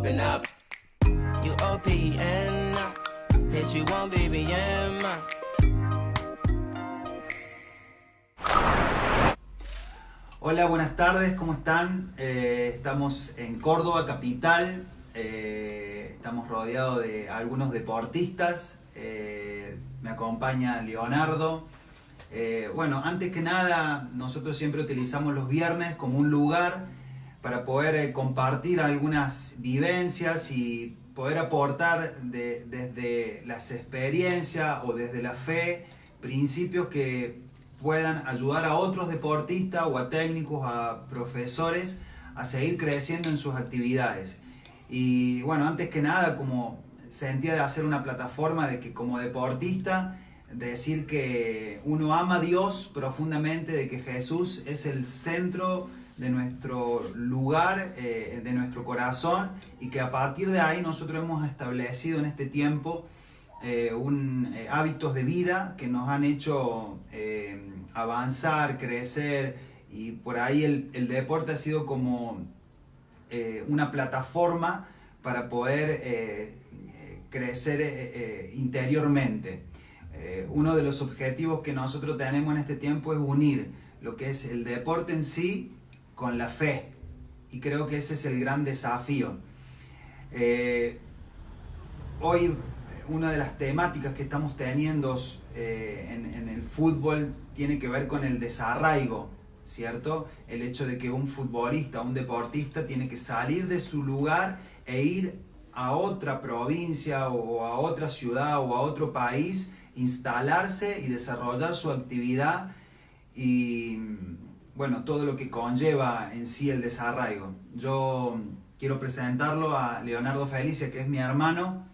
open up. You OPN, bitch, you won't BBM. Hola, buenas tardes, ¿cómo están? Estamos en Córdoba, capital. Estamos rodeados de algunos deportistas. Me acompaña Leonardo. Bueno, antes que nada, nosotros siempre utilizamos los viernes como un lugar para poder compartir algunas vivencias y poder aportar desde las experiencias o desde la fe, principios que puedan ayudar a otros deportistas o a técnicos, a profesores a seguir creciendo en sus actividades. Y bueno, antes que nada, como sentía de hacer una plataforma de que como deportista, decir que uno ama a Dios profundamente, de que Jesús es el centro de nuestro lugar, de nuestro corazón, y que a partir de ahí nosotros hemos establecido en este tiempo hábitos de vida que nos han hecho avanzar, crecer, y por ahí el deporte ha sido como una plataforma para poder crecer interiormente. Uno de los objetivos que nosotros tenemos en este tiempo es unir lo que es el deporte en sí con la fe, y creo que ese es el gran desafío. Hoy una de las temáticas que estamos teniendo en el fútbol tiene que ver con el desarraigo, ¿cierto? El hecho de que un futbolista, un deportista tiene que salir de su lugar e ir a otra provincia o a otra ciudad o a otro país, instalarse y desarrollar su actividad, y bueno, todo lo que conlleva en sí el desarraigo. Yo quiero presentarlo a Leonardo Felicia, que es mi hermano.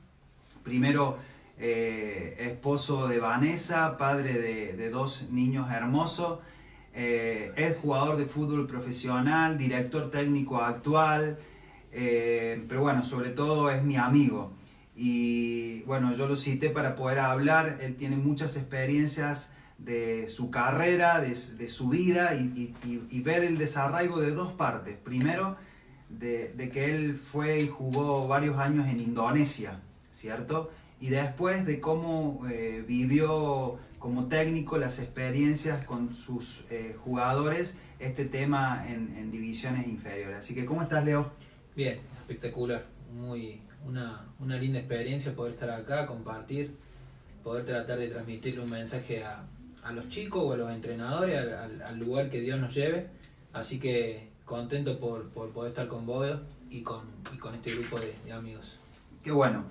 Primero, esposo de Vanessa, padre de dos niños hermosos, es jugador de fútbol profesional, director técnico actual, pero bueno, sobre todo es mi amigo. Y bueno, yo lo cité para poder hablar. Él tiene muchas experiencias de su carrera, de su vida, y ver el desarraigo de dos partes. Primero, de que él fue y jugó varios años en Indonesia, ¿cierto? Y después de cómo vivió como técnico las experiencias con sus jugadores, este tema en divisiones inferiores. Así que, ¿cómo estás, Leo? Bien, espectacular. Una linda experiencia poder estar acá, compartir, poder tratar de transmitirle un mensaje a los chicos o a los entrenadores, al lugar que Dios nos lleve. Así que contento por poder estar con vos y con este grupo de amigos. Qué bueno.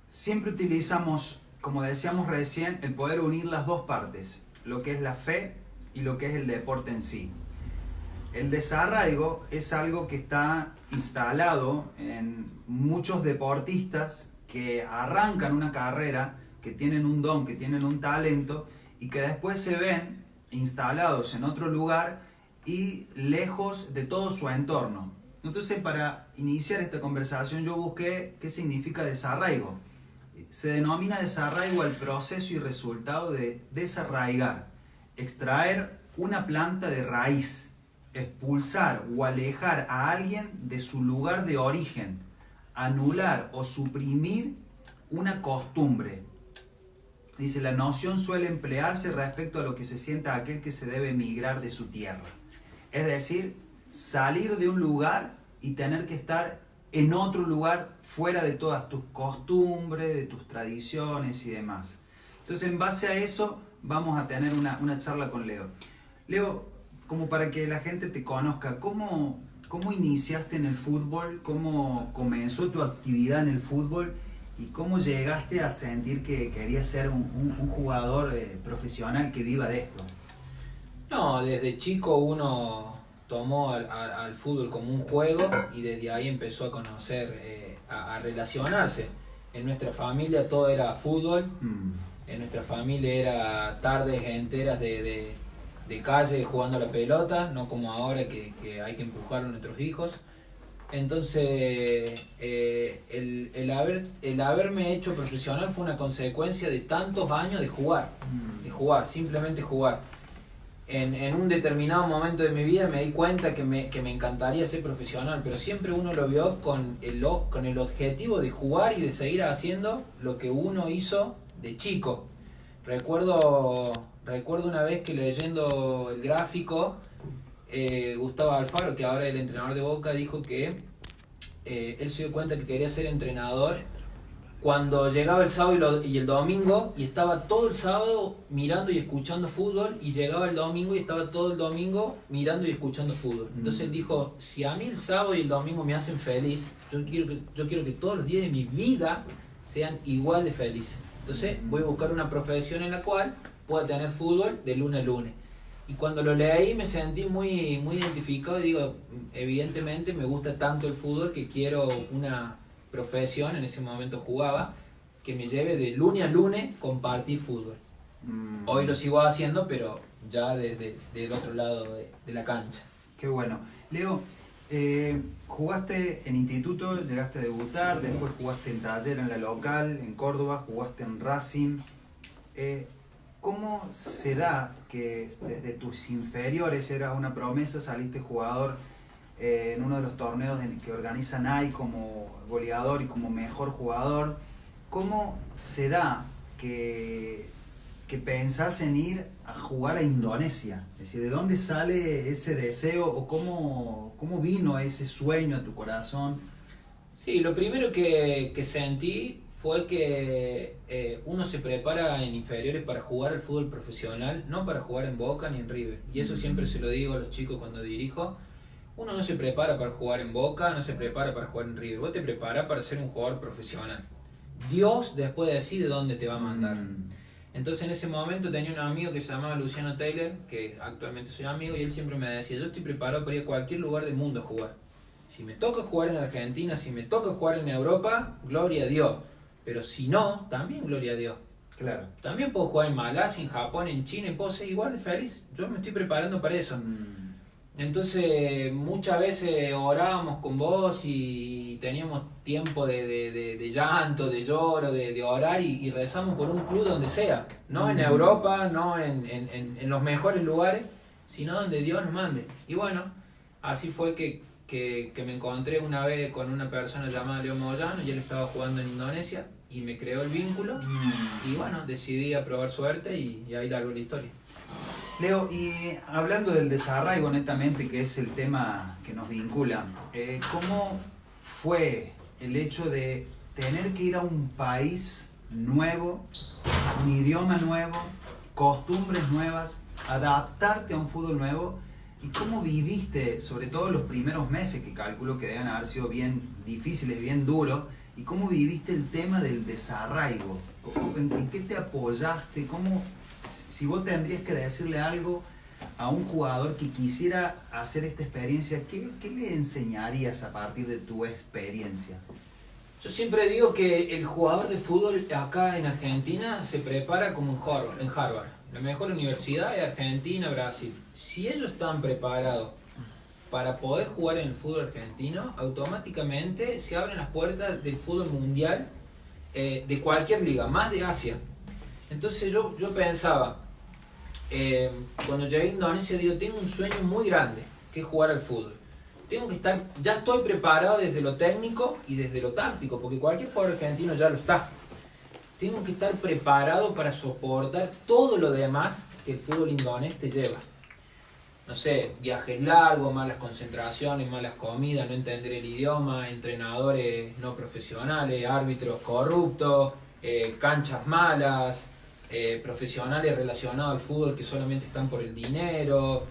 Siempre utilizamos, como decíamos recién, el poder unir las dos partes, lo que es la fe y lo que es el deporte en sí. El desarraigo es algo que está instalado en muchos deportistas que arrancan una carrera, que tienen un don, que tienen un talento, y que después se ven instalados en otro lugar y lejos de todo su entorno. Entonces, para iniciar esta conversación, yo busqué qué significa desarraigo. Se denomina desarraigo al proceso y resultado de desarraigar, extraer una planta de raíz, expulsar o alejar a alguien de su lugar de origen, anular o suprimir una costumbre. Dice, la noción suele emplearse respecto a lo que se sienta aquel que se debe emigrar de su tierra. Es decir, salir de un lugar y tener que estar en otro lugar fuera de todas tus costumbres, de tus tradiciones y demás. Entonces, en base a eso, vamos a tener una charla con Leo. Leo, como para que la gente te conozca, ¿cómo iniciaste en el fútbol? ¿Cómo comenzó tu actividad en el fútbol? ¿Y cómo llegaste a sentir que querías ser un jugador profesional que viva de esto? No, desde chico uno tomó al fútbol como un juego y desde ahí empezó a conocer, a relacionarse. En nuestra familia todo era fútbol, en nuestra familia era tardes enteras de calle jugando a la pelota, no como ahora que hay que empujar a nuestros hijos. Entonces, el haberme hecho profesional fue una consecuencia de tantos años de jugar, simplemente jugar. en un determinado momento de mi vida me di cuenta que me encantaría ser profesional, pero siempre uno lo vio con el objetivo de jugar y de seguir haciendo lo que uno hizo de chico. Recuerdo una vez que leyendo el gráfico, Gustavo Alfaro, que ahora es el entrenador de Boca, dijo que él se dio cuenta que quería ser entrenador cuando llegaba el sábado y el domingo, y estaba todo el sábado mirando y escuchando fútbol, y llegaba el domingo y estaba todo el domingo mirando y escuchando fútbol. Entonces él dijo, si a mí el sábado y el domingo me hacen feliz, yo quiero que todos los días de mi vida sean igual de felices. Entonces voy a buscar una profesión en la cual pueda tener fútbol de lunes a lunes. Y cuando lo leí me sentí muy, muy identificado y digo, evidentemente me gusta tanto el fútbol que quiero una profesión, en ese momento jugaba, que me lleve de lunes a lunes compartir fútbol. Hoy lo sigo haciendo, pero ya del otro lado de la cancha. Qué bueno. Leo, jugaste en instituto, llegaste a debutar, después jugaste en Taller, en la local, en Córdoba, jugaste en Racing. ¿Cómo se da que desde tus inferiores era una promesa, saliste jugador en uno de los torneos que organiza NAI como goleador y como mejor jugador? ¿Cómo se da que pensás en ir a jugar a Indonesia? Es decir, ¿de dónde sale ese deseo o cómo vino ese sueño a tu corazón? Sí, lo primero que sentí fue que uno se prepara en inferiores para jugar al fútbol profesional, no para jugar en Boca ni en River. Y eso siempre se lo digo a los chicos cuando dirijo. Uno no se prepara para jugar en Boca, no se prepara para jugar en River. Vos te preparas para ser un jugador profesional. Dios después decide dónde te va a mandar. Entonces en ese momento tenía un amigo que se llamaba Luciano Taylor, que actualmente soy amigo, y él siempre me decía, yo estoy preparado para ir a cualquier lugar del mundo a jugar. Si me toca jugar en Argentina, si me toca jugar en Europa, gloria a Dios. Pero si no, también gloria a Dios. Claro. También puedo jugar en Malasia, en Japón, en China, y puedo ser igual de feliz. Yo me estoy preparando para eso. Entonces muchas veces orábamos con vos y teníamos tiempo de llanto, de lloro, de orar y rezamos por un club donde sea. No en Europa, no en los mejores lugares, sino donde Dios nos mande. Y bueno, así fue que me encontré una vez con una persona llamada Leo Moyano, y él estaba jugando en Indonesia y me creó el vínculo. Y bueno, decidí a probar suerte y ahí largó la historia. Leo, y hablando del desarraigo netamente, que es el tema que nos vincula, ¿cómo fue el hecho de tener que ir a un país nuevo, un idioma nuevo, costumbres nuevas, adaptarte a un fútbol nuevo? ¿Y cómo viviste, sobre todo los primeros meses, que calculo que deben haber sido bien difíciles, bien duros, y cómo viviste el tema del desarraigo? ¿En qué te apoyaste? Si vos tendrías que decirle algo a un jugador que quisiera hacer esta experiencia, ¿qué le enseñarías a partir de tu experiencia? Yo siempre digo que el jugador de fútbol acá en Argentina se prepara como en Harvard, la mejor universidad de Argentina, Brasil. Si ellos están preparados para poder jugar en el fútbol argentino, automáticamente se abren las puertas del fútbol mundial, de cualquier liga, más de Asia. Entonces yo pensaba, cuando llegué a Indonesia, digo, tengo un sueño muy grande, que es jugar al fútbol. Ya estoy preparado desde lo técnico y desde lo táctico, porque cualquier jugador argentino ya lo está. Tengo que estar preparado para soportar todo lo demás que el fútbol indonés te lleva. No sé, viajes largos, malas concentraciones, malas comidas, no entender el idioma, entrenadores no profesionales, árbitros corruptos, canchas malas, profesionales relacionados al fútbol que solamente están por el dinero,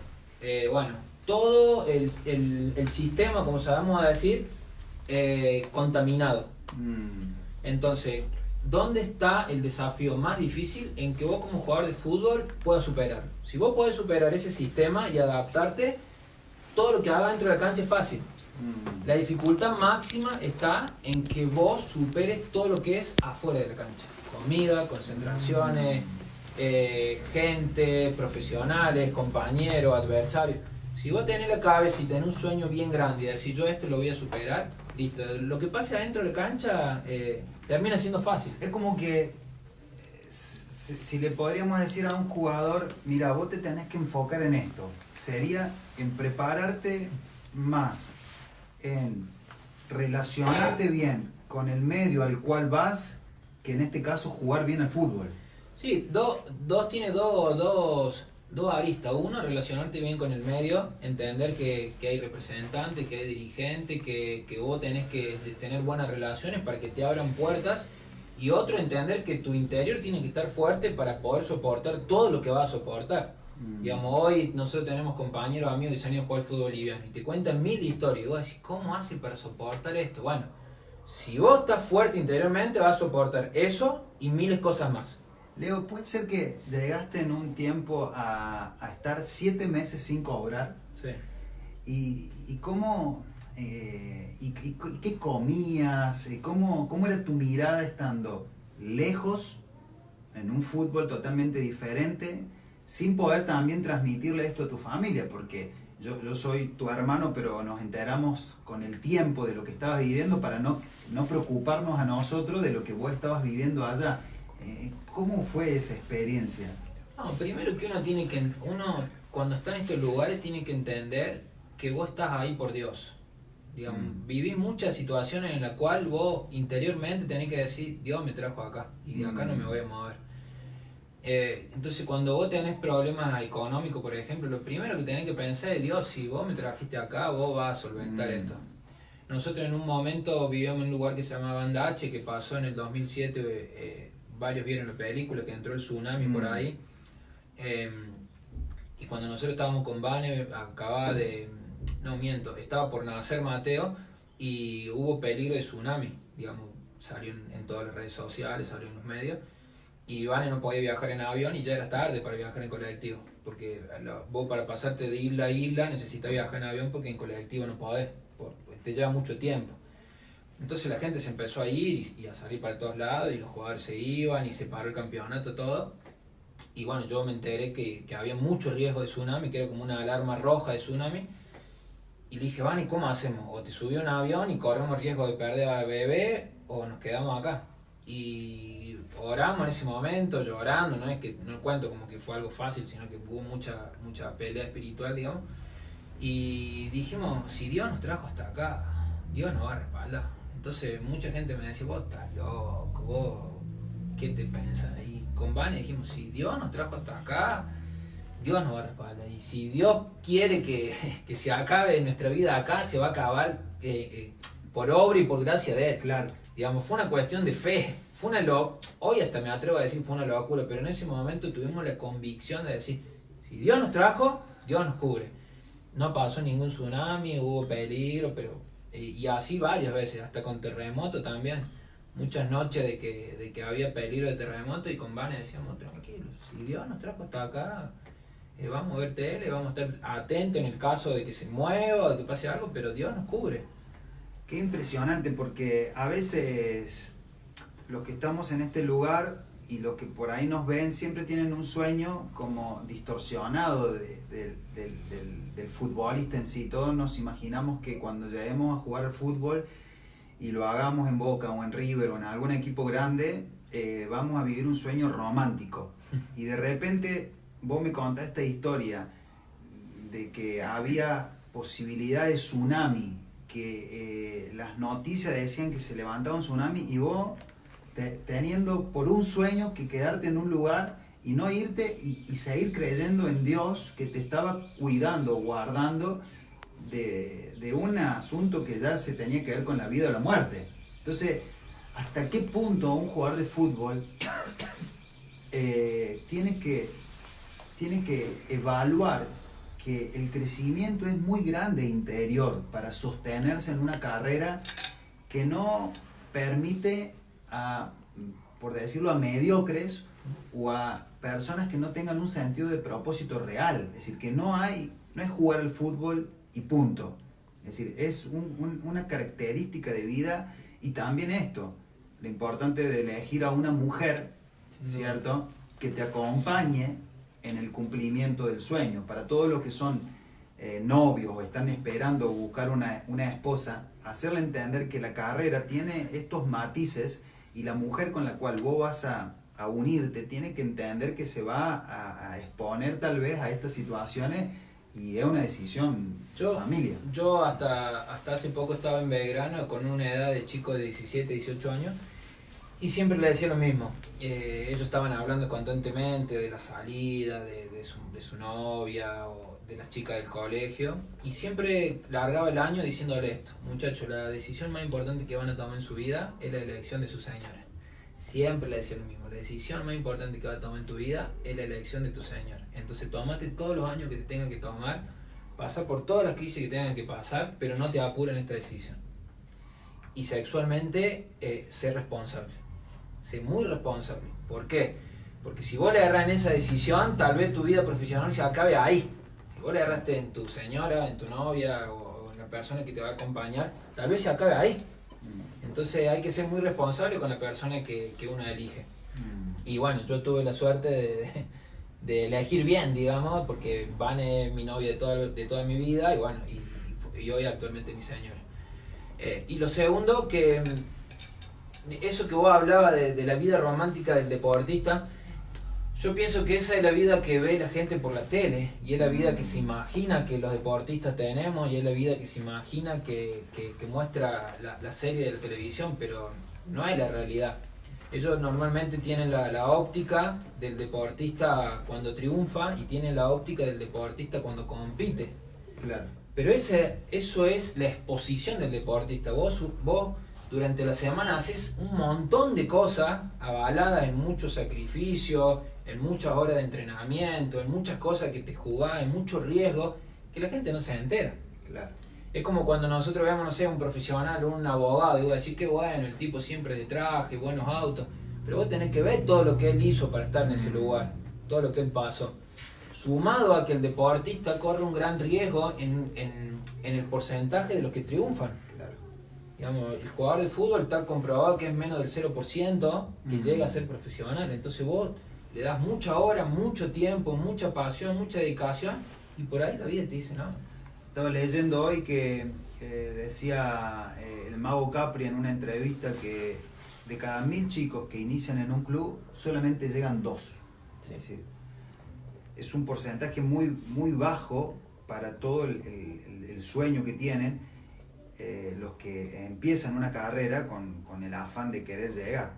bueno, todo el sistema, como sabemos decir, contaminado. Entonces, ¿dónde está el desafío más difícil en que vos como jugador de fútbol puedas superar? Si vos podés superar ese sistema y adaptarte, todo lo que hagas dentro de la cancha es fácil. La dificultad máxima está en que vos superes todo lo que es afuera de la cancha. Comida, concentraciones, gente, profesionales, compañeros, adversarios. Si vos tenés la cabeza y tenés un sueño bien grande y decís yo esto lo voy a superar, listo. Lo que pase adentro de la cancha termina siendo fácil. Es como que si le podríamos decir a un jugador, mira, vos te tenés que enfocar en esto, sería en prepararte más, en relacionarte bien con el medio al cual vas, que en este caso jugar bien al fútbol. Sí, tiene dos aristas. Uno, relacionarte bien con el medio, entender que hay representantes, que hay dirigentes, que vos tenés que tener buenas relaciones para que te abran puertas. Y otro, entender que tu interior tiene que estar fuerte para poder soportar todo lo que vas a soportar. Digamos, hoy nosotros tenemos compañeros, amigos que se han ido a jugar al fútbol boliviano y te cuentan 1000 historias. Y vos decís, ¿cómo hace para soportar esto? Bueno, si vos estás fuerte interiormente, vas a soportar eso y miles cosas más. Leo, ¿puede ser que llegaste en un tiempo a estar 7 meses sin cobrar? Sí. ¿Y cómo, y qué comías? ¿Cómo era tu mirada estando lejos, en un fútbol totalmente diferente, sin poder también transmitirle esto a tu familia? Porque yo soy tu hermano, pero nos enteramos con el tiempo de lo que estabas viviendo para no preocuparnos a nosotros de lo que vos estabas viviendo allá. ¿Cómo fue esa experiencia? No, primero que uno cuando está en estos lugares tiene que entender que vos estás ahí por Dios. Digamos, vivís muchas situaciones en las cuales vos interiormente tenés que decir, Dios me trajo acá y de acá no me voy a mover. Entonces cuando vos tenés problemas económicos, por ejemplo, lo primero que tenés que pensar es, Dios, si vos me trajiste acá, vos vas a solventar esto. Nosotros en un momento vivíamos en un lugar que se llamaba Banda H, que pasó en el 2007, varios vieron la película, que entró el tsunami por ahí. Y cuando nosotros estábamos con Vane, estaba por nacer Mateo y hubo peligro de tsunami, digamos, salió en todas las redes sociales, salió en los medios. Y Vane no podía viajar en avión y ya era tarde para viajar en colectivo, porque vos para pasarte de isla a isla necesitas viajar en avión porque en colectivo no podés, te lleva mucho tiempo. Entonces la gente se empezó a ir y a salir para todos lados y los jugadores se iban y se paró el campeonato, todo. Y bueno, yo me enteré que había mucho riesgo de tsunami, que era como una alarma roja de tsunami. Y le dije, Vane, ¿cómo hacemos? O te subí a un avión y corremos riesgo de perder al bebé o nos quedamos acá. Y oramos en ese momento, llorando, no cuento como que fue algo fácil, sino que hubo mucha pelea espiritual, digamos. Y dijimos, si Dios nos trajo hasta acá, Dios nos va a respaldar. Entonces mucha gente me decía, vos estás loco, vos, ¿qué te pensás? Y con Vane dijimos, si Dios nos trajo hasta acá, Dios nos va a respaldar. Y si Dios quiere que se acabe nuestra vida acá, se va a acabar por obra y por gracia de Él. Claro. Digamos, fue una cuestión de fe. Hoy hasta me atrevo a decir fue una locura, pero en ese momento tuvimos la convicción de decir, si Dios nos trajo, Dios nos cubre. No pasó ningún tsunami, hubo peligro, pero y así varias veces, hasta con terremoto también. Muchas noches de que había peligro de terremoto y con Vane decíamos, tranquilos, si Dios nos trajo hasta acá, vamos a ver tele, vamos a estar atentos en el caso de que se mueva, de que pase algo, pero Dios nos cubre. Qué impresionante, porque a veces los que estamos en este lugar y los que por ahí nos ven siempre tienen un sueño como distorsionado del futbolista en sí. Todos nos imaginamos que cuando lleguemos a jugar al fútbol y lo hagamos en Boca o en River o en algún equipo grande, vamos a vivir un sueño romántico. Y de repente vos me contás esta historia de que había posibilidad de tsunami, que las noticias decían que se levantaba un tsunami y vos teniendo por un sueño que quedarte en un lugar y no irte y seguir creyendo en Dios que te estaba cuidando, guardando de un asunto que ya se tenía que ver con la vida o la muerte. Entonces, ¿hasta qué punto un jugador de fútbol tiene que evaluar que el crecimiento es muy grande interior para sostenerse en una carrera que no permite por decirlo, a mediocres o a personas que no tengan un sentido de propósito real? Es decir, que no es jugar al fútbol y punto. Es decir, es una característica de vida. Y también esto, lo importante de elegir a una mujer, ¿cierto?, que te acompañe en el cumplimiento del sueño. Para todos los que son novios o están esperando buscar una esposa, hacerle entender que la carrera tiene estos matices y la mujer con la cual vos vas a a unirte, tiene que entender que se va a exponer tal vez a estas situaciones y es una decisión familia. Yo hasta hace poco estaba en Belgrano con una edad de chico de 17, 18 años y siempre le decía lo mismo. Ellos estaban hablando constantemente de la salida, de su novia o de las chicas del colegio y siempre largaba el año diciéndole esto: muchachos, la decisión más importante que van a tomar en su vida es la elección de su señora. Siempre le decía lo mismo: la decisión más importante que vas a tomar en tu vida es la elección de tu señor. Entonces tómate todos los años que te tengan que tomar, pasa por todas las crisis que tengan que pasar, pero no te apuren en esta decisión. Y sexualmente, sé responsable, sé muy responsable. ¿Por qué? Porque si vos le erras en esa decisión, tal vez tu vida profesional se acabe ahí. Si vos le erraste en tu señora, en tu novia o en la persona que te va a acompañar, tal vez se acabe ahí. Entonces hay que ser muy responsable con la persona que uno elige. Y bueno, yo tuve la suerte de elegir bien, digamos, porque Vane es mi novia de toda mi vida y bueno, y hoy actualmente mi señora. Y lo segundo, que eso que vos hablabas de la vida romántica del deportista, yo pienso que esa es la vida que ve la gente por la tele, y es la vida que se imagina que los deportistas tenemos, y es la vida que se imagina que muestra la serie de la televisión, pero no es la realidad. Ellos normalmente tienen la óptica del deportista cuando triunfa y tienen la óptica del deportista cuando compite. Claro. Pero eso es la exposición del deportista. Vos durante la semana haces un montón de cosas avaladas en mucho sacrificio, en muchas horas de entrenamiento, en muchas cosas que te jugás, en mucho riesgo, que la gente no se entera. Claro. Es como cuando nosotros vemos, no sé, un profesional o un abogado, y vos decís que bueno, el tipo siempre de traje, buenos autos, pero vos tenés que ver todo lo que él hizo para estar en ese lugar, todo lo que él pasó. Sumado a que el deportista corre un gran riesgo en el porcentaje de los que triunfan. Claro. Digamos, el jugador de fútbol está comprobado que es menos del 0% que llega a ser profesional. Entonces vos le das mucha hora, mucho tiempo, mucha pasión, mucha dedicación, y por ahí la vida te dice no. Estaba leyendo hoy que decía el mago Capri en una entrevista que de cada 1000 chicos que inician en un club, solamente llegan 2. Sí. Es decir, es un porcentaje muy, muy bajo para todo el sueño que tienen los que empiezan una carrera con el afán de querer llegar.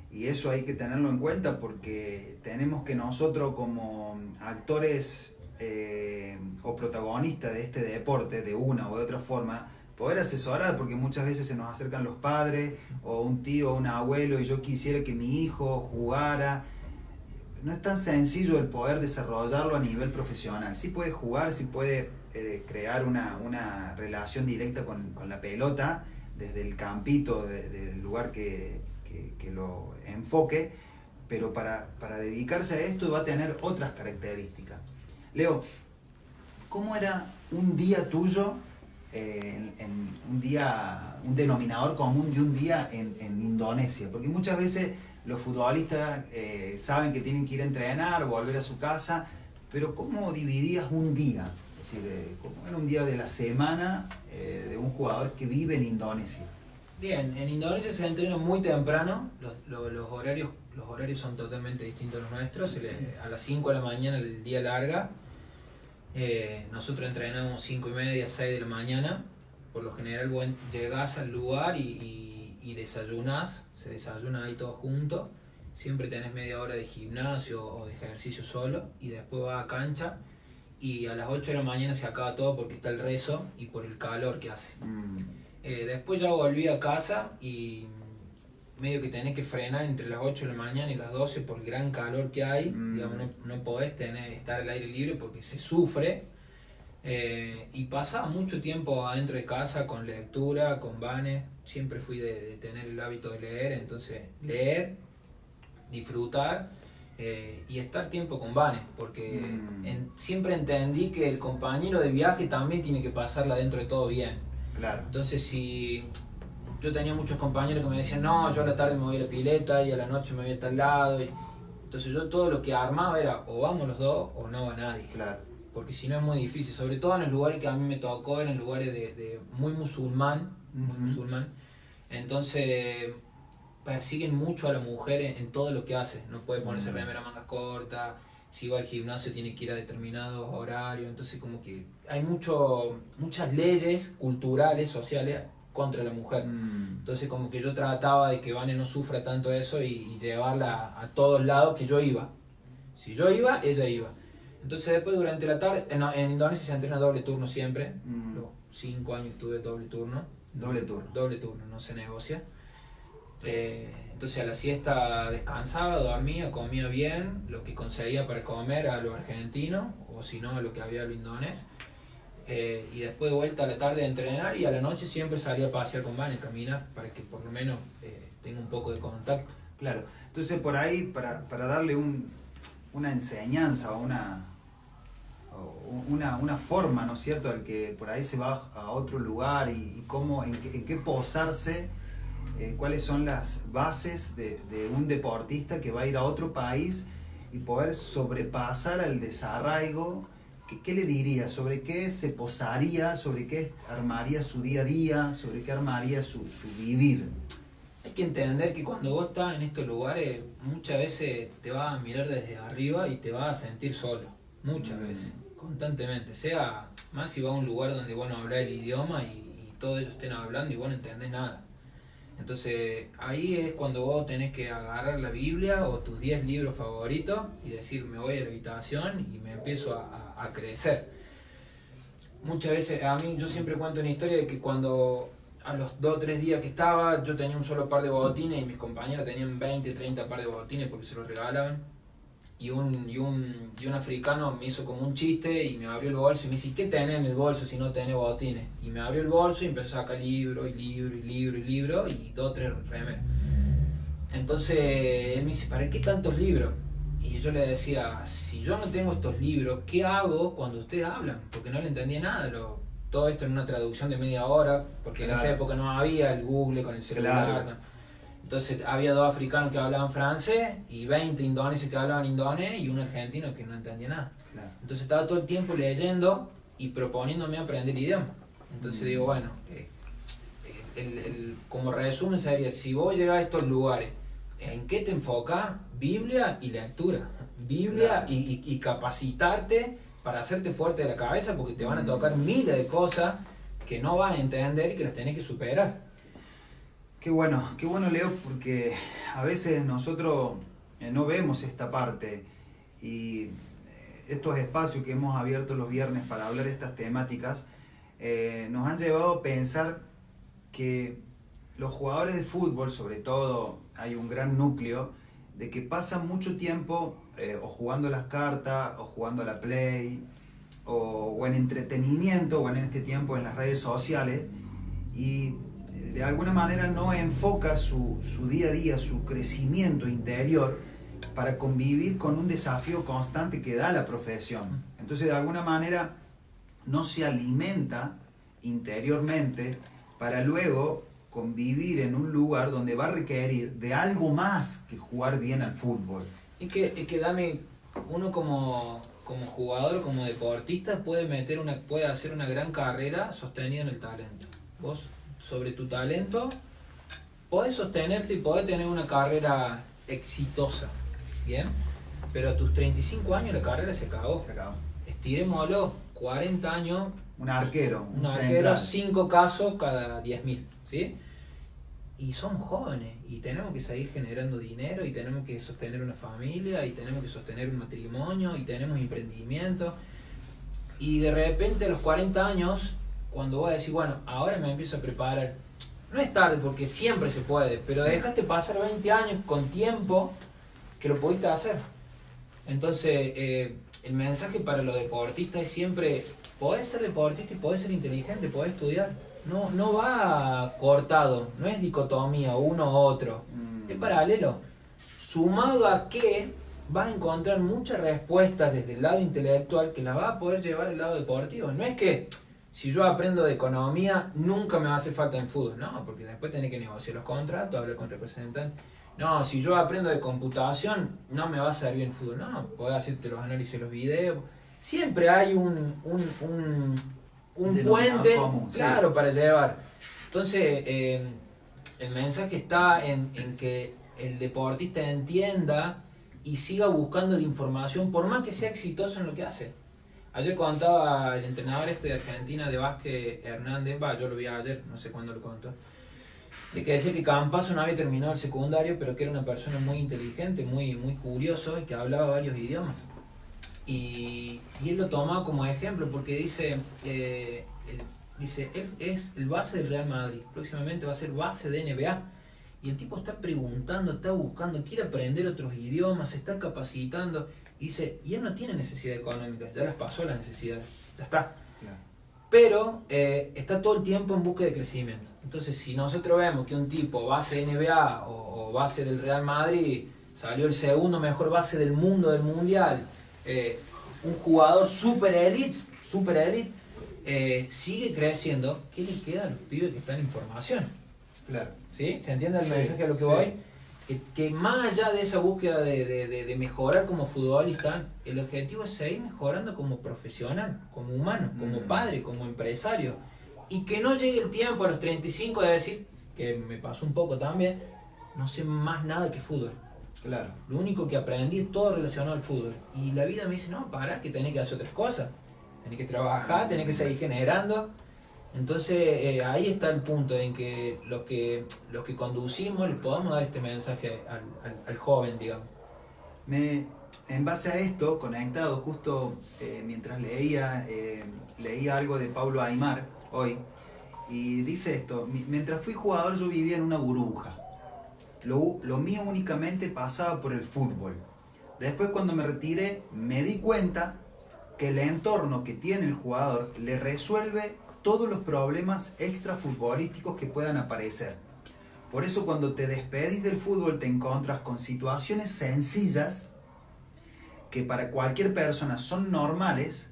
Y eso hay que tenerlo en cuenta porque tenemos que nosotros como actores o protagonistas de este deporte, de una o de otra forma, poder asesorar, porque muchas veces se nos acercan los padres o un tío o un abuelo y yo quisiera que mi hijo jugara. No es tan sencillo el poder desarrollarlo a nivel profesional. Sí puede jugar, sí puede crear una relación directa con la pelota desde el campito, del lugar que lo enfoque, pero para dedicarse a esto va a tener otras características. Leo, ¿cómo era un día tuyo, un denominador común de un día en Indonesia? Porque muchas veces los futbolistas saben que tienen que ir a entrenar, volver a su casa, pero ¿cómo dividías un día? Es decir, ¿cómo era un día de la semana de un jugador que vive en Indonesia? Bien, en Indonesia se entrena muy temprano, los horarios son totalmente distintos a los nuestros. A las 5 de la mañana el día larga, nosotros entrenamos 5:30, 6 de la mañana. Por lo general llegás al lugar y desayunás, se desayuna ahí todos juntos. Siempre tenés media hora de gimnasio o de ejercicio solo y después vas a cancha y a las 8 de la mañana se acaba todo porque está el rezo y por el calor que hace. Después ya volví a casa y medio que tenés que frenar entre las 8 de la mañana y las 12 por el gran calor que hay. Digamos, no podés estar al aire libre porque se sufre. Y pasaba mucho tiempo adentro de casa con lectura, con Vane. Siempre fui de tener el hábito de leer, entonces leer, disfrutar y estar tiempo con Vane, porque siempre entendí que el compañero de viaje también tiene que pasarla dentro de todo bien. Claro. Entonces si yo tenía muchos compañeros que me decían no, yo a la tarde me voy a la pileta y a la noche me voy a tal lado, entonces yo todo lo que armaba era o vamos los dos o no va nadie. Claro. Porque si no es muy difícil, sobre todo en los lugares que a mí me tocó, eran lugares de muy musulmán, entonces persiguen mucho a la mujer en todo lo que hace. No puede ponerse remera mangas cortas, si va al gimnasio tiene que ir a determinados horarios, entonces como que hay muchas leyes culturales, sociales contra la mujer. Entonces como que yo trataba de que Vane no sufra tanto eso y llevarla a todos lados que yo iba. Si yo iba, ella iba. Entonces después durante la tarde, en Indonesia se entrena doble turno siempre. Los 5 años tuve doble turno. Doble turno. Doble turno, no se negocia. Entonces a la siesta descansaba, dormía, comía bien, lo que conseguía para comer a lo argentino, o si no a lo que había a lo indonés. Y después de vuelta a la tarde a entrenar, y a la noche siempre salía a pasear con Vane, caminar, para que por lo menos tenga un poco de contacto. Claro. Entonces por ahí, para darle una enseñanza o una forma, ¿no es cierto?, al que por ahí se va a otro lugar y cómo, en qué posarse, cuáles son las bases de un deportista que va a ir a otro país y poder sobrepasar al desarraigo. ¿Qué le diría? ¿Sobre qué se posaría? ¿Sobre qué armaría su día a día? ¿Sobre qué armaría su vivir? Hay que entender que cuando vos estás en estos lugares, muchas veces te vas a mirar desde arriba y te vas a sentir solo. Muchas veces, constantemente. Sea más si vas a un lugar donde vos no hablás el idioma y todos ellos estén hablando y vos no entendés nada. Entonces ahí es cuando vos tenés que agarrar la Biblia o tus 10 libros favoritos y decir, me voy a la habitación y me empiezo a crecer. Muchas veces, yo siempre cuento una historia de que cuando a los 2 o 3 días que estaba, yo tenía un solo par de botines y mis compañeros tenían 20, 30 par de botines porque se los regalaban. Y un africano me hizo como un chiste y me abrió el bolso y me dice, ¿qué tenés en el bolso si no tenés botines? Y me abrió el bolso y empezó a sacar libro y 2 o 3 remeras. Entonces él me dice, ¿para qué tantos libros? Y yo le decía, si yo no tengo estos libros, ¿qué hago cuando ustedes hablan? Porque no le entendía nada. Todo esto en una traducción de media hora, porque en esa época no había el Google con el celular. Claro. Entonces había 2 africanos que hablaban francés y 20 indonesios que hablaban indonés y un argentino que no entendía nada. Claro. Entonces estaba todo el tiempo leyendo y proponiéndome aprender el idioma. Entonces digo, bueno, como resumen sería, si vos llegás a estos lugares, ¿en qué te enfocás? Biblia y lectura. Biblia, claro. y capacitarte para hacerte fuerte de la cabeza, porque te van a tocar miles de cosas que no vas a entender y que las tenés que superar. Qué bueno, Leo, porque a veces nosotros no vemos esta parte y estos espacios que hemos abierto los viernes para hablar de estas temáticas nos han llevado a pensar que los jugadores de fútbol, sobre todo, hay un gran núcleo de que pasan mucho tiempo o jugando las cartas, o jugando a la Play, o en entretenimiento, o en este tiempo en las redes sociales, y de alguna manera no enfoca su día a día, su crecimiento interior para convivir con un desafío constante que da la profesión. Entonces de alguna manera no se alimenta interiormente para luego convivir en un lugar donde va a requerir de algo más que jugar bien al fútbol. Es que Dami, uno como jugador, como deportista, puede hacer una gran carrera sostenida en el talento. Vos, sobre tu talento, podés sostenerte y podés tener una carrera exitosa, ¿bien? Pero a tus 35 años la carrera se acabó. Estirémoslo, 40 años. Un arquero, 5 casos cada 10.000, ¿sí? Y somos jóvenes y tenemos que seguir generando dinero y tenemos que sostener una familia y tenemos que sostener un matrimonio y tenemos emprendimiento. Y de repente a los 40 años, cuando voy a decir, bueno, ahora me empiezo a preparar, no es tarde porque siempre se puede, pero sí, dejaste pasar 20 años con tiempo que lo pudiste hacer. Entonces, el mensaje para los deportistas es siempre, podés ser deportista y podés ser inteligente, podés estudiar. No va cortado, no es dicotomía uno u otro, es paralelo. Sumado a que vas a encontrar muchas respuestas desde el lado intelectual que las vas a poder llevar al lado deportivo. No es que si yo aprendo de economía nunca me va a hacer falta en fútbol, no, porque después tenés que negociar los contratos, hablar con representantes. No, si yo aprendo de computación no me va a servir en fútbol, no, podés hacerte los análisis de los videos. Siempre hay un puente común, claro, sí, para llevar. Entonces, el mensaje está en que el deportista entienda y siga buscando de información, por más que sea exitoso en lo que hace. Ayer contaba el entrenador de Argentina de básquet, Hernández, yo lo vi ayer, no sé cuándo lo contó, de que decía que Campazzo no había terminado el secundario, pero que era una persona muy inteligente, muy curioso y que hablaba varios idiomas. Y él lo toma como ejemplo porque dice, él es el base del Real Madrid, próximamente va a ser base de NBA. Y el tipo está preguntando, está buscando, quiere aprender otros idiomas, se está capacitando. Y dice, y él no tiene necesidad económica, ya las pasó las necesidades, ya está. Claro. Pero está todo el tiempo en busca de crecimiento. Entonces, si nosotros vemos que un tipo base de NBA o base del Real Madrid salió el segundo mejor base del mundo, del mundial, un jugador super elite, sigue creciendo, ¿qué le queda a los pibes que están en formación? Claro. ¿Sí? ¿Se entiende el Sí, mensaje a lo que sí. voy? Que más allá de esa búsqueda de mejorar como futbolista, el objetivo es seguir mejorando como profesional, como humano, como padre, como empresario. Y que no llegue el tiempo a los 35 de decir, que me pasó un poco también, no sé más nada que fútbol. Claro. Lo único que aprendí es todo relacionado al fútbol. Y la vida me dice, no, pará, que tenés que hacer otras cosas. Tenés que trabajar, tenés que seguir generando. Entonces ahí está el punto en que los que conducimos les podamos dar este mensaje al joven, digamos. En base a esto, conectado, justo mientras leía algo de Pablo Aimar hoy, y dice esto: mientras fui jugador yo vivía en una burbuja. Lo mío únicamente pasaba por el fútbol. Después, cuando me retiré, me di cuenta que el entorno que tiene el jugador le resuelve todos los problemas extrafutbolísticos que puedan aparecer. Por eso, cuando te despedís del fútbol te encuentras con situaciones sencillas que para cualquier persona son normales,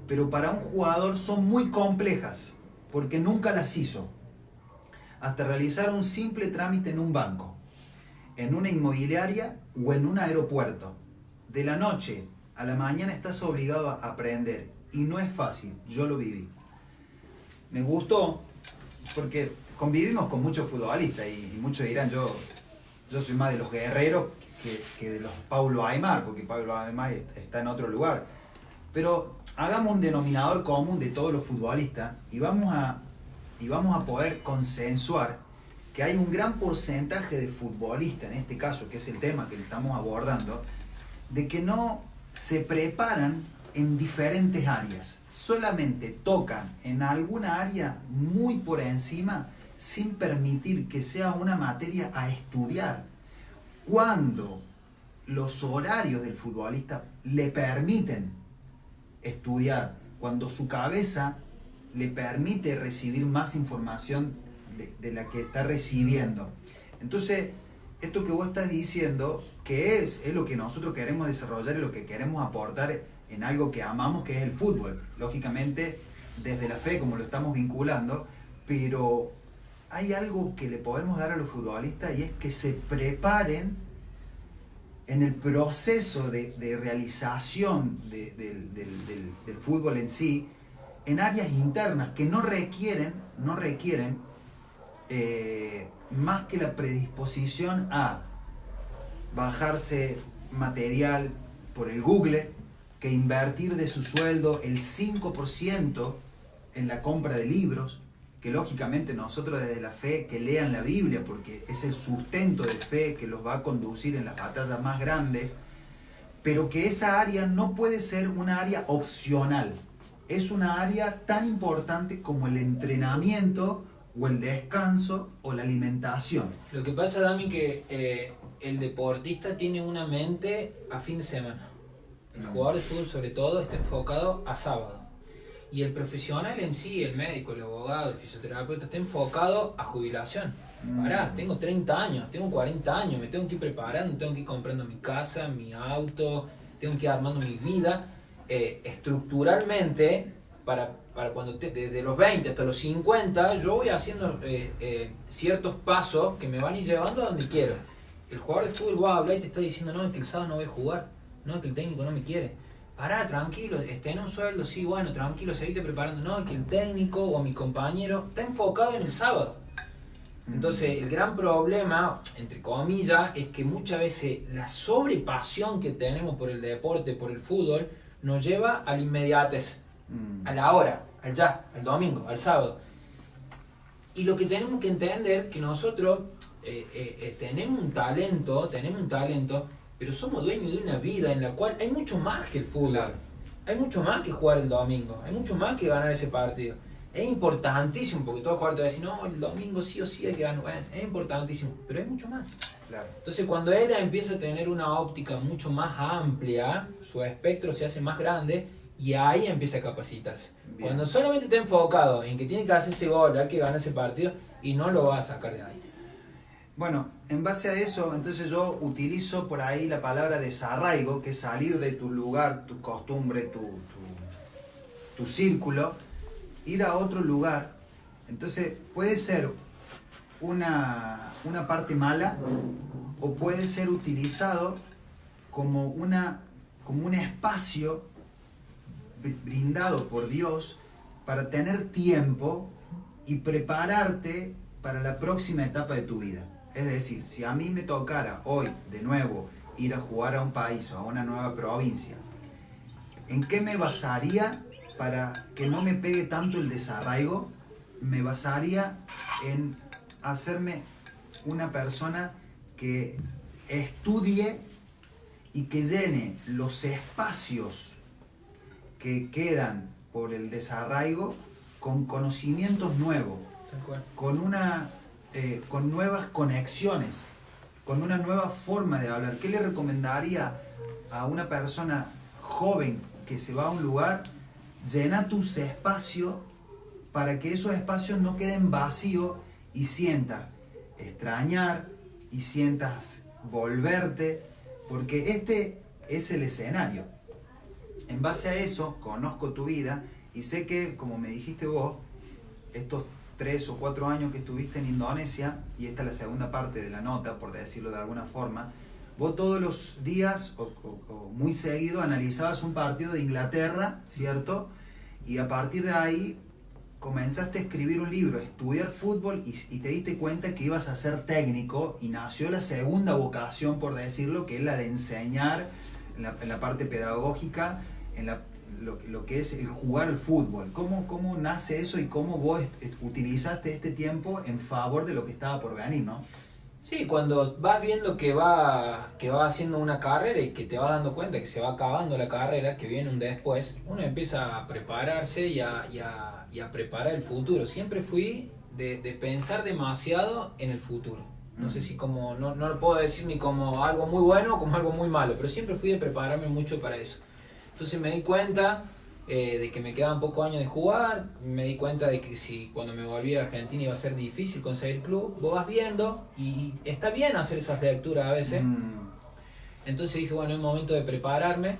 pero para un jugador son muy complejas porque nunca las hizo. Hasta realizar un simple trámite en un banco, en una inmobiliaria o en un aeropuerto. De la noche a la mañana estás obligado a aprender y no es fácil, yo lo viví. Me gustó porque convivimos con muchos futbolistas y muchos dirán, yo soy más de los guerreros que de los Pablo Aimar, porque Pablo Aimar está en otro lugar. Pero hagamos un denominador común de todos los futbolistas y vamos a poder consensuar que hay un gran porcentaje de futbolistas, en este caso, que es el tema que estamos abordando, de que no se preparan en diferentes áreas, solamente tocan en alguna área muy por encima sin permitir que sea una materia a estudiar. Cuando los horarios del futbolista le permiten estudiar, cuando su cabeza le permite recibir más información de la que está recibiendo. Entonces, esto que vos estás diciendo, que es lo que nosotros queremos desarrollar y lo que queremos aportar en algo que amamos, que es el fútbol. Lógicamente, desde la fe, como lo estamos vinculando, pero hay algo que le podemos dar a los futbolistas y es que se preparen en el proceso de realización del fútbol en sí, en áreas internas que no requieren más que la predisposición a bajarse material por el Google, que invertir de su sueldo el 5% en la compra de libros, que lógicamente nosotros desde la fe que lean la Biblia, porque es el sustento de fe que los va a conducir en las batallas más grandes, pero que esa área no puede ser una área opcional, es una área tan importante como el entrenamiento o el descanso o la alimentación. Lo que pasa, Dami, que el deportista tiene una mente a fin de semana. El jugador de fútbol, sobre todo, está enfocado a sábado. Y el profesional en sí, el médico, el abogado, el fisioterapeuta, está enfocado a jubilación. Pará, tengo 30 años, tengo 40 años, me tengo que ir preparando, tengo que ir comprando mi casa, mi auto, tengo que ir armando mi vida estructuralmente para cuando desde los 20 hasta los 50 yo voy haciendo ciertos pasos que me van a ir llevando a donde quiero. El jugador de fútbol va a hablar y te está diciendo, no, es que el sábado no voy a jugar, no, es que el técnico no me quiere. Pará, tranquilo, en un sueldo, sí, bueno, tranquilo, seguite preparando. No, es que el técnico o mi compañero está enfocado en el sábado. Entonces, el gran problema, entre comillas, es que muchas veces la sobrepasión que tenemos por el deporte, por el fútbol, nos lleva a la inmediatez, a la hora, al ya, al domingo, al sábado. Y lo que tenemos que entender que nosotros tenemos un talento, pero somos dueños de una vida en la cual hay mucho más que el fútbol. Claro. Hay mucho más que jugar el domingo, hay mucho más que ganar ese partido. Es importantísimo, porque todo jugador te va a decir, no, el domingo sí o sí hay que ganar. Bueno, es importantísimo, pero hay mucho más. Claro. Entonces, cuando él empieza a tener una óptica mucho más amplia, su espectro se hace más grande y ahí empieza a capacitarse. Bien. Cuando solamente está enfocado en que tiene que hacer ese gol, hay que ganar ese partido, y no lo va a sacar de ahí. Bueno, en base a eso, entonces yo utilizo por ahí la palabra desarraigo, que es salir de tu lugar, tu costumbre, tu círculo, ir a otro lugar. Entonces puede ser una parte mala o puede ser utilizado como un espacio brindado por Dios para tener tiempo y prepararte para la próxima etapa de tu vida. Es decir, si a mí me tocara hoy de nuevo ir a jugar a un país o a una nueva provincia, ¿en qué me basaría para que no me pegue tanto el desarraigo? Me basaría en hacerme una persona que estudie y que llene los espacios que quedan por el desarraigo con conocimientos nuevos, con nuevas conexiones, con una nueva forma de hablar. ¿Qué le recomendaría a una persona joven que se va a un lugar? Llena tus espacios para que esos espacios no queden vacíos y sientas extrañar y sientas volverte, porque este es el escenario. En base a eso, conozco tu vida y sé que, como me dijiste vos, estos 3 o 4 años que estuviste en Indonesia, y esta es la segunda parte de la nota, por decirlo de alguna forma, vos todos los días o muy seguido analizabas un partido de Inglaterra, ¿cierto? Y a partir de ahí comenzaste a escribir un libro, estudiar fútbol y te diste cuenta que ibas a ser técnico y nació la segunda vocación, por decirlo, que es la de enseñar en la parte pedagógica, lo que es el jugar al fútbol. ¿Cómo nace eso y cómo vos utilizaste este tiempo en favor de lo que estaba por venir, ¿no? Sí, cuando vas viendo que va haciendo una carrera y que te vas dando cuenta que se va acabando la carrera, que viene un después, uno empieza a prepararse y a preparar el futuro. Siempre fui de pensar demasiado en el futuro. No sé si como, no lo puedo decir ni como algo muy bueno o como algo muy malo, pero siempre fui de prepararme mucho para eso. Entonces me di cuenta de que me quedaban pocos años de jugar, me di cuenta de que si cuando me volví a Argentina iba a ser difícil conseguir club. Vos vas viendo y está bien hacer esas lecturas a veces. Entonces dije, bueno, es momento de prepararme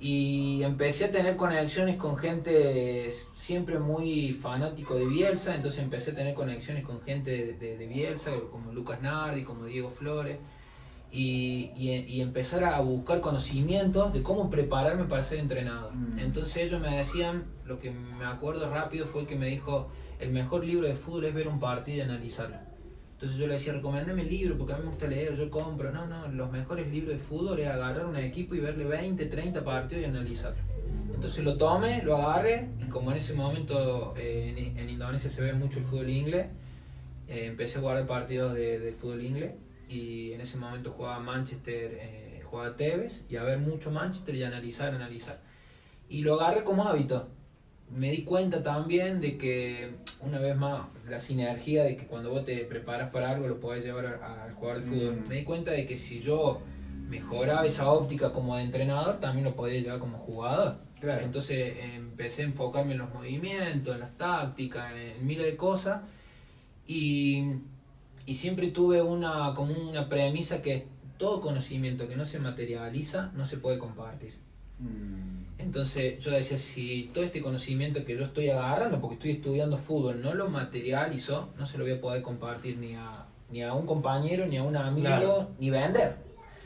y empecé a tener conexiones con gente siempre muy fanático de Bielsa. Entonces empecé a tener conexiones con gente de Bielsa, como Lucas Nardi, como Diego Flores. Y empezar a buscar conocimientos de cómo prepararme para ser entrenador. Entonces ellos me decían, lo que me acuerdo rápido fue que me dijo, el mejor libro de fútbol es ver un partido y analizarlo. Entonces yo le decía, recomendame el libro porque a mí me gusta leer, yo compro. No, los mejores libros de fútbol es agarrar un equipo y verle 20, 30 partidos y analizarlo. Entonces lo tomé, lo agarré, y como en ese momento en Indonesia se ve mucho el fútbol inglés, empecé a guardar partidos de fútbol inglés. Y en ese momento jugaba Manchester, jugaba Tevez, y a ver mucho Manchester y analizar. Y lo agarré como hábito. Me di cuenta también de que, una vez más, la sinergia de que cuando vos te preparas para algo lo podés llevar al jugar de fútbol. Me di cuenta de que si yo mejoraba esa óptica como de entrenador, también lo podía llevar como jugador. Claro. Entonces empecé a enfocarme en los movimientos, en las tácticas, en miles de cosas. Y siempre tuve como una premisa que todo conocimiento que no se materializa no se puede compartir. Entonces yo decía, si todo este conocimiento que yo estoy agarrando, porque estoy estudiando fútbol, no lo materializo, no se lo voy a poder compartir ni a un compañero, ni a un amigo, claro, ni vender.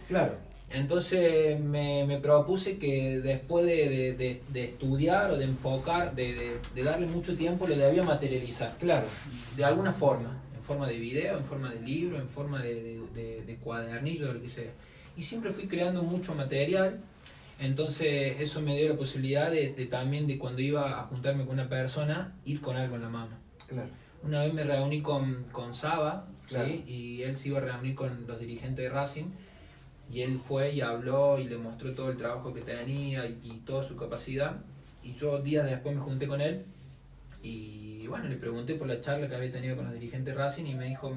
Claro. Entonces me propuse que después de estudiar o de enfocar, de darle mucho tiempo, lo debía materializar. Claro. De alguna forma. en forma de video, en forma de libro, en forma de cuadernillo, de lo que sea. Y siempre fui creando mucho material, entonces eso me dio la posibilidad de también de cuando iba a juntarme con una persona, ir con algo en la mano. Claro. Una vez me reuní con Saba, Claro. ¿sí? Y él se iba a reunir con los dirigentes de Racing, y él fue y habló y le mostró todo el trabajo que tenía y toda su capacidad, y yo días después me junté con él y bueno, le pregunté por la charla que había tenido con los dirigentes de Racing y me dijo,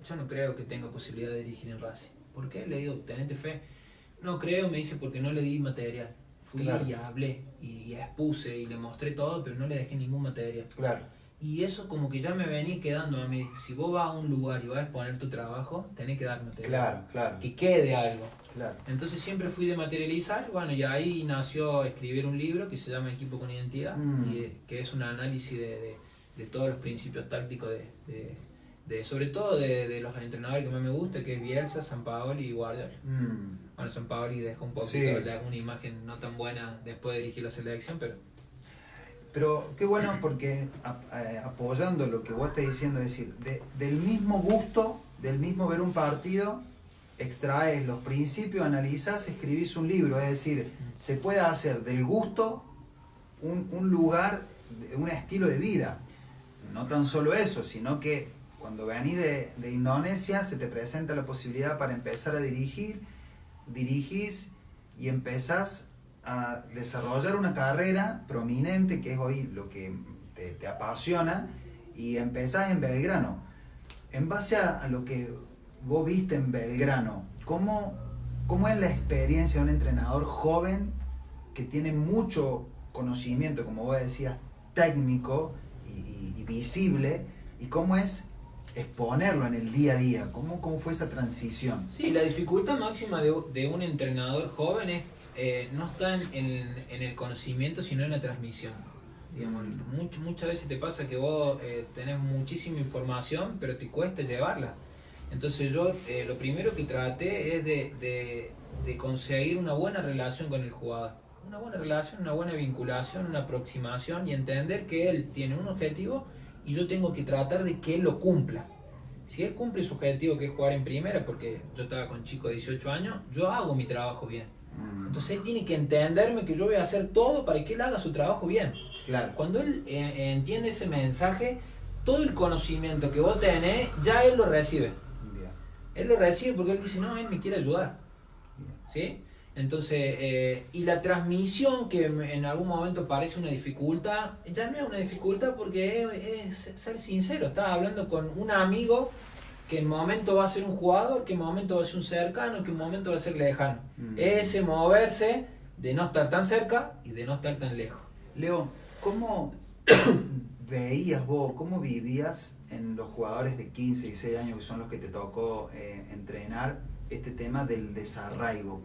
yo no creo que tenga posibilidad de dirigir en Racing. ¿Por qué? Le digo, tenete fe. No creo, me dice, porque no le di material. Fui Claro. y hablé y expuse y le mostré todo, pero no le dejé ningún material. Claro. Y eso como que ya me venía quedando a mí. Si vos vas a un lugar y vas a exponer tu trabajo, tenés que dar material. Claro, claro. Que quede algo. Claro. Entonces siempre fui de materializar, bueno, y ahí nació escribir un libro que se llama Equipo con Identidad, y, que es un análisis de todos los principios tácticos sobre todo de los entrenadores que más me gusta, que es Bielsa, Sampaoli y Guardiola. Bueno, Sampaoli dejó un poquito una imagen no tan buena después de dirigir la selección, Pero qué bueno porque apoyando lo que vos estás diciendo, es decir, del mismo gusto, del mismo ver un partido, extraes los principios, analizás, escribís un libro. Es decir, se puede hacer del gusto un lugar, un estilo de vida. No tan solo eso, sino que cuando venís de Indonesia se te presenta la posibilidad para empezar a dirigir, dirigís y empezás a desarrollar una carrera prominente, que es hoy lo que te apasiona, y empezás en Belgrano. En base a lo que vos viste en Belgrano, ¿cómo es la experiencia de un entrenador joven que tiene mucho conocimiento, como vos decías, técnico y visible, y cómo es exponerlo en el día a día? ¿Cómo fue esa transición? sí, la dificultad máxima de un entrenador joven es no está en el conocimiento, sino en la transmisión. Digamos, muchas veces te pasa que vos tenés muchísima información, pero te cuesta llevarla. Entonces yo lo primero que traté es de conseguir una buena relación con el jugador. Una buena relación, una buena vinculación, una aproximación, y entender que él tiene un objetivo y yo tengo que tratar de que él lo cumpla. Si él cumple su objetivo, que es jugar en primera, porque yo estaba con chico de 18 años, yo hago mi trabajo bien. Entonces él tiene que entenderme que yo voy a hacer todo para que él haga su trabajo bien. Claro. Cuando él entiende ese mensaje, todo el conocimiento que vos tenés, ya él lo recibe. Bien. Él lo recibe porque él dice, no, él me quiere ayudar. Bien. ¿Sí? Entonces, y la transmisión, que en algún momento parece una dificultad, ya no es una dificultad porque es ser sincero. Estás hablando con un amigo que en momento va a ser un jugador, que en momento va a ser un cercano, que en momento va a ser lejano. Ese moverse de no estar tan cerca y de no estar tan lejos. Leo, ¿cómo veías vos, cómo vivías en los jugadores de 15 y 16 años, que son los que te tocó entrenar, este tema del desarraigo?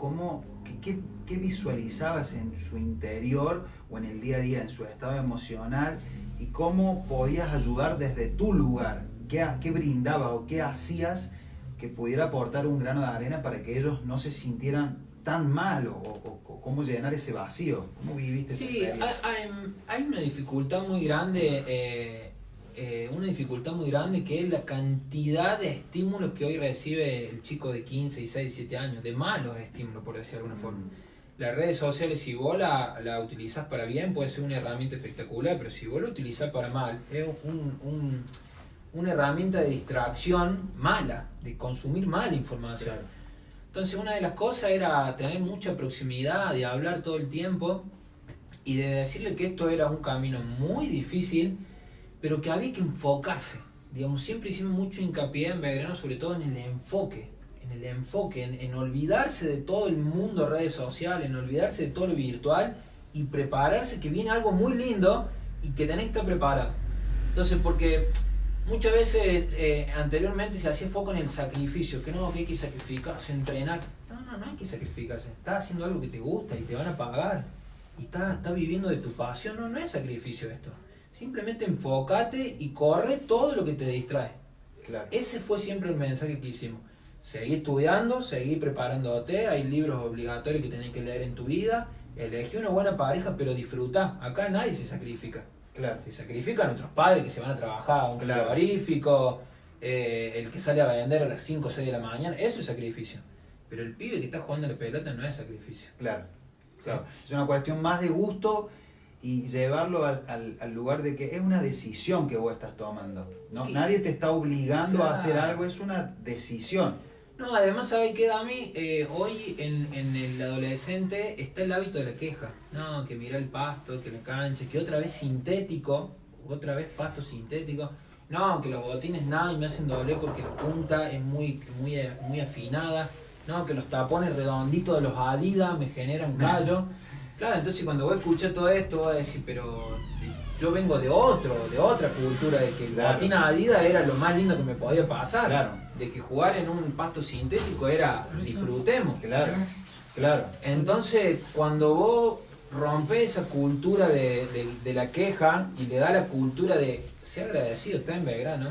¿Qué visualizabas en su interior o en el día a día, en su estado emocional? ¿Y cómo podías ayudar desde tu lugar? ¿Qué brindabas o qué hacías que pudiera aportar un grano de arena para que ellos no se sintieran tan mal? ¿O cómo llenar ese vacío? ¿Cómo viviste esa Sí, experiencia? hay una dificultad muy grande, que es la cantidad de estímulos que hoy recibe el chico de 15, 16, 17 años, de malos estímulos, por decir de alguna forma. Las redes sociales, si vos la utilizás para bien, puede ser una herramienta espectacular, pero si vos la utilizás para mal, es una herramienta de distracción mala, de consumir mala información. Claro. Entonces una de las cosas era tener mucha proximidad, de hablar todo el tiempo y de decirle que esto era un camino muy difícil, pero que había que enfocarse. Digamos, siempre hicimos mucho hincapié en Belgrano, sobre todo en el enfoque, en olvidarse de todo el mundo redes sociales, en olvidarse de todo lo virtual y prepararse, que viene algo muy lindo y que tenés que estar preparado. Entonces, porque muchas veces anteriormente se hacía foco en el sacrificio, que hay que sacrificarse, entrenar. No hay que sacrificarse. Estás haciendo algo que te gusta y te van a pagar. Y estás viviendo de tu pasión. No es sacrificio esto. Simplemente enfócate y corre todo lo que te distrae. Claro. Ese fue siempre el mensaje que hicimos. Seguí estudiando, seguí preparándote. Hay libros obligatorios que tenés que leer en tu vida. Elegí una buena pareja, pero disfrutá. Acá nadie se sacrifica. Claro. Se sacrifican nuestros padres que se van a trabajar a un Claro. frigorífico, el que sale a vender a las 5 o 6 de la mañana, eso es sacrificio. Pero el pibe que está jugando la pelota no es sacrificio. Claro. Es una cuestión más de gusto y llevarlo al lugar de que es una decisión que vos estás tomando. ¿No? Nadie te está obligando a hacer algo, es una decisión. No, además, ¿sabes qué, Dami? Hoy en el adolescente está el hábito de la queja. No, que mira el pasto, que la cancha, que otra vez sintético, otra vez pasto sintético. No, que los botines nada y me hacen doble porque la punta es muy afinada. No, que los tapones redonditos de los Adidas me generan callo. Claro, entonces cuando vos escuchás todo esto, vos decís, pero yo vengo de otra cultura, de que el botín Adidas era lo más lindo que me podía pasar. Claro. De que jugar en un pasto sintético era disfrutemos. Claro. Entonces, cuando vos rompés esa cultura de la queja y le da la cultura de ser agradecido, está en Belgrano,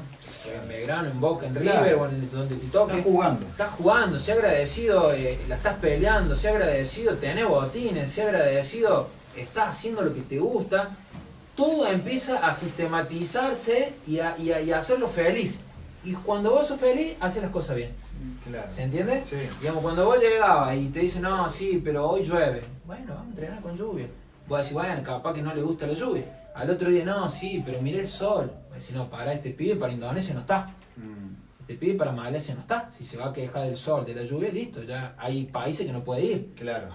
en Boca, en River o en donde te toque. Estás jugando, sé agradecido, la estás peleando, sé agradecido, tenés botines, sé agradecido, estás haciendo lo que te gusta. Todo empieza a sistematizarse y a hacerlo feliz. Y cuando vos sos feliz, haces las cosas bien. Claro. ¿Se entiende? Sí. Digamos, cuando vos llegabas y te dicen, no, sí, pero hoy llueve. Bueno, vamos a entrenar con lluvia. Vos decís, bueno, capaz que no le gusta la lluvia. Al otro día, no, sí, pero miré el sol. Vos decís, no, para este pibe, para Indonesia no está. Este pibe para Malasia no está. Si se va a quejar del sol, de la lluvia, listo. Ya hay países que no puede ir. Claro.